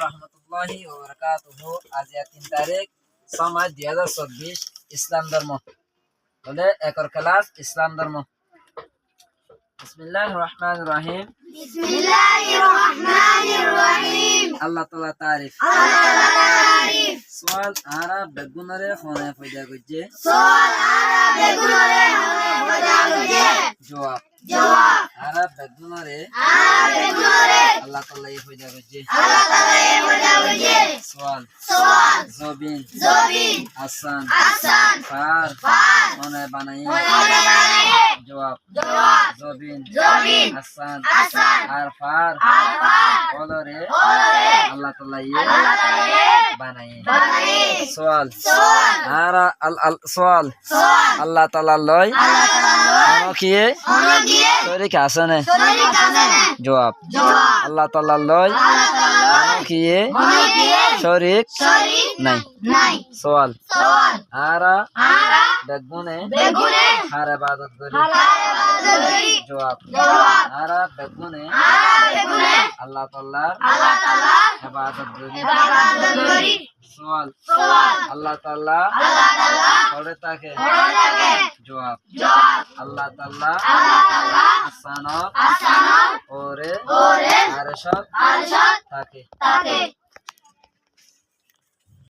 রহমতুল্লাহি ওয়া বারাকাতুহু। আজ ৩ তারিখ ৬ মার্চ ২০২৪। ইসলাম ধর্ম বলে একর ক্লাস ইসলাম ধর্ম। বিসমিল্লাহির রহমানির রহিম। বিসমিল্লাহির রহমানির রহিম। আল্লাহ তাআলা তারিফ। আল্লাহ তাআলা তারিফ। সওয়াল আরা বেগুনরে ফোনে পয়দা গজে। সওয়াল আরা বেগুনরে ফোনে পয়দা গজে। জবাব জবাব আরা বেগুনরে আল্লাহ তাআলা পয়দা গজে। আল্লাহ তাআলা পয়দা গজে। সওয়াল সওয়াল জবিন আসান ফার মনে বানাই। জবাব জবিন আসান আর ফার বলরে আল্লাহ তাআলা বানাই। সওয়াল আরা সওয়াল আল্লাহ তাআলা লয় কোন কিয়ে শরীক আছে না। জবাব আল্লাহ তাআলা লয় কোন কিয়ে শরীক নাই। সওয়াল আরা বেগুনে হার ইবাদত করি। জবাব আরা বেগুনে আল্লাহ তাআলার ইবাদত করি। সওয়াল আল্লাহ তাআলা পড়ে থাকে। জবাব আল্লাহ তাআলা আসানত ওরে আরশত থাকে।